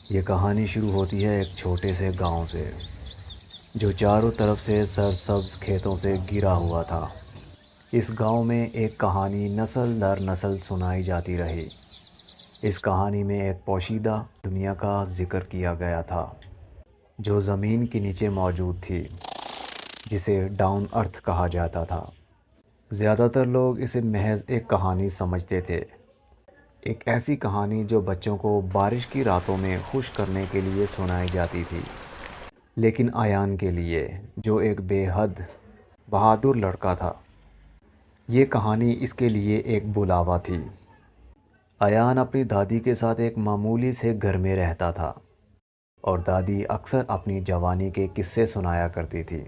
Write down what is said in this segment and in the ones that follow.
یہ کہانی شروع ہوتی ہے ایک چھوٹے سے گاؤں سے جو چاروں طرف سے سرسبز کھیتوں سے گھرا ہوا تھا۔ اس گاؤں میں ایک کہانی نسل در نسل سنائی جاتی رہی۔ اس کہانی میں ایک پوشیدہ دنیا کا ذکر کیا گیا تھا جو زمین کے نیچے موجود تھی، جسے ڈاؤن ارتھ کہا جاتا تھا۔ زیادہ تر لوگ اسے محض ایک کہانی سمجھتے تھے، ایک ایسی کہانی جو بچوں کو بارش کی راتوں میں خوش کرنے کے لیے سنائی جاتی تھی۔ لیکن ایان کے لیے، جو ایک بے حد بہادر لڑکا تھا، یہ کہانی اس کے لیے ایک بلاوا تھی۔ ایان اپنی دادی کے ساتھ ایک معمولی سے گھر میں رہتا تھا، اور دادی اکثر اپنی جوانی کے قصے سنایا کرتی تھی۔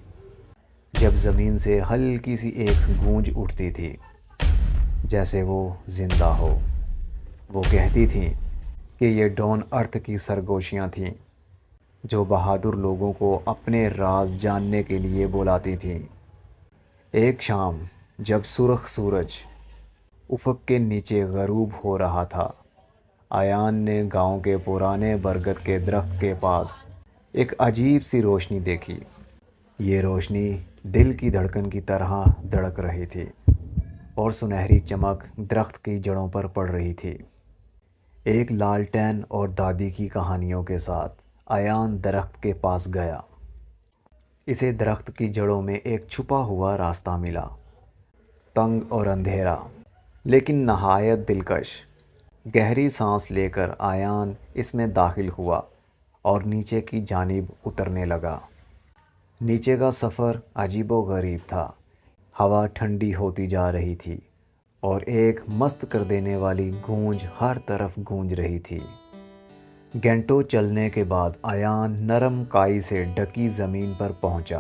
جب زمین سے ہلکی سی ایک گونج اٹھتی تھی، جیسے وہ زندہ ہو، وہ کہتی تھیں کہ یہ ڈون ارتھ کی سرگوشیاں تھیں جو بہادر لوگوں کو اپنے راز جاننے کے لیے بلاتی تھیں۔ ایک شام جب سرخ سورج افق کے نیچے غروب ہو رہا تھا، ایان نے گاؤں کے پرانے برگد کے درخت کے پاس ایک عجیب سی روشنی دیکھی۔ یہ روشنی دل کی دھڑکن کی طرح دھڑک رہی تھی، اور سنہری چمک درخت کی جڑوں پر پڑ رہی تھی۔ ایک لالٹین اور دادی کی کہانیوں کے ساتھ ایان درخت کے پاس گیا۔ اسے درخت کی جڑوں میں ایک چھپا ہوا راستہ ملا، تنگ اور اندھیرا لیکن نہایت دلکش۔ گہری سانس لے کر ایان اس میں داخل ہوا اور نیچے کی جانب اترنے لگا۔ نیچے کا سفر عجیب و غریب تھا۔ ہوا ٹھنڈی ہوتی جا رہی تھی، اور ایک مست کر دینے والی گونج ہر طرف گونج رہی تھی۔ گھنٹوں چلنے کے بعد ایان نرم کائی سے ڈھکی زمین پر پہنچا۔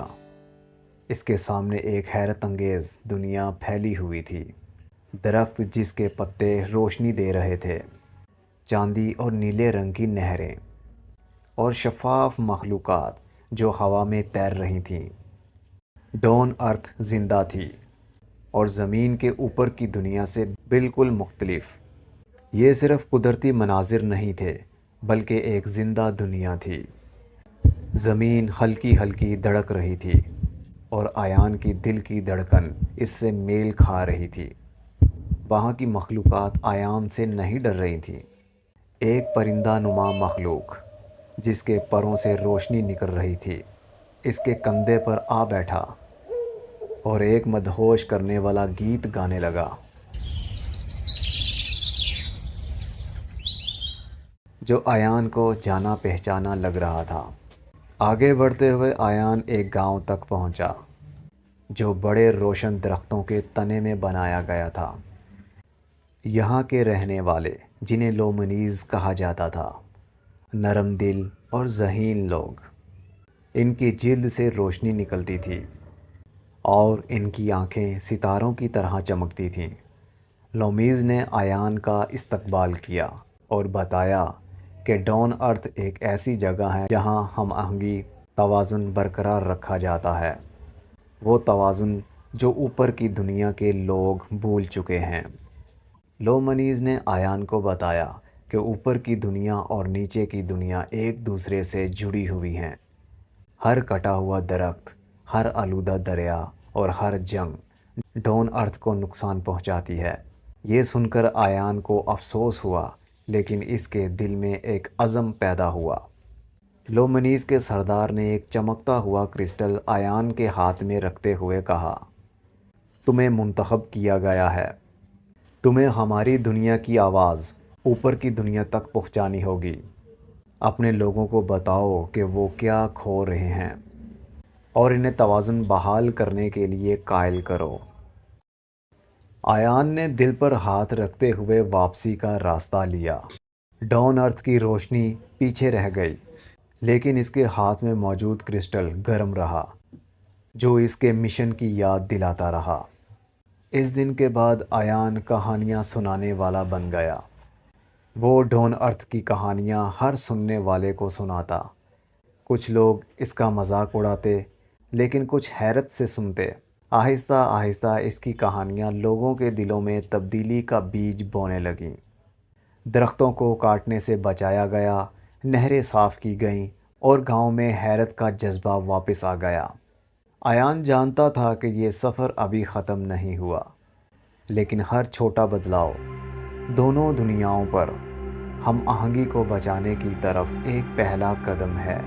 اس کے سامنے ایک حیرت انگیز دنیا پھیلی ہوئی تھی۔ درخت جس کے پتے روشنی دے رہے تھے، چاندی اور نیلے رنگ کی نہریں، اور شفاف مخلوقات جو ہوا میں تیر رہی تھیں۔ ڈون ارتھ زندہ تھی، اور زمین کے اوپر کی دنیا سے بالکل مختلف۔ یہ صرف قدرتی مناظر نہیں تھے، بلکہ ایک زندہ دنیا تھی۔ زمین ہلکی ہلکی دھڑک رہی تھی، اور ایان کی دل کی دھڑکن اس سے میل کھا رہی تھی۔ وہاں کی مخلوقات ایان سے نہیں ڈر رہی تھیں۔ ایک پرندہ نما مخلوق جس کے پروں سے روشنی نکل رہی تھی، اس کے کندھے پر آ بیٹھا اور ایک مدہوش کرنے والا گیت گانے لگا، جو ایان کو جانا پہچانا لگ رہا تھا۔ آگے بڑھتے ہوئے ایان ایک گاؤں تک پہنچا جو بڑے روشن درختوں کے تنے میں بنایا گیا تھا۔ یہاں کے رہنے والے، جنہیں لومنیز کہا جاتا تھا، نرم دل اور ذہین لوگ۔ ان کی جلد سے روشنی نکلتی تھی، اور ان کی آنکھیں ستاروں کی طرح چمکتی تھیں۔ لومیز نے ایان کا استقبال کیا اور بتایا کہ ڈون ارتھ ایک ایسی جگہ ہے جہاں ہم آہنگی، توازن برقرار رکھا جاتا ہے، وہ توازن جو اوپر کی دنیا کے لوگ بھول چکے ہیں۔ لومنیز نے ایان کو بتایا کہ اوپر کی دنیا اور نیچے کی دنیا ایک دوسرے سے جڑی ہوئی ہیں۔ ہر کٹا ہوا درخت، ہر آلودہ دریا اور ہر جنگ ڈون ارتھ کو نقصان پہنچاتی ہے۔ یہ سن کر ایان کو افسوس ہوا، لیکن اس کے دل میں ایک عزم پیدا ہوا۔ لومنیز کے سردار نے ایک چمکتا ہوا کرسٹل ایان کے ہاتھ میں رکھتے ہوئے کہا، تمہیں منتخب کیا گیا ہے۔ تمہیں ہماری دنیا کی آواز اوپر کی دنیا تک پہنچانی ہوگی۔ اپنے لوگوں کو بتاؤ کہ وہ کیا کھو رہے ہیں، اور انہیں توازن بحال کرنے کے لیے قائل کرو۔ ایان نے دل پر ہاتھ رکھتے ہوئے واپسی کا راستہ لیا۔ ڈون ارتھ کی روشنی پیچھے رہ گئی، لیکن اس کے ہاتھ میں موجود کرسٹل گرم رہا، جو اس کے مشن کی یاد دلاتا رہا۔ اس دن کے بعد ایان کہانیاں سنانے والا بن گیا۔ وہ ڈون ارتھ کی کہانیاں ہر سننے والے کو سناتا۔ کچھ لوگ اس کا مذاق اڑاتے، لیکن کچھ حیرت سے سنتے۔ آہستہ آہستہ اس کی کہانیاں لوگوں کے دلوں میں تبدیلی کا بیج بونے لگیں۔ درختوں کو کاٹنے سے بچایا گیا، نہریں صاف کی گئیں اور گاؤں میں حیرت کا جذبہ واپس آ گیا۔ ایان جانتا تھا کہ یہ سفر ابھی ختم نہیں ہوا، لیکن ہر چھوٹا بدلاؤ دونوں دنیاؤں پر ہم آہنگی کو بچانے کی طرف ایک پہلا قدم ہے۔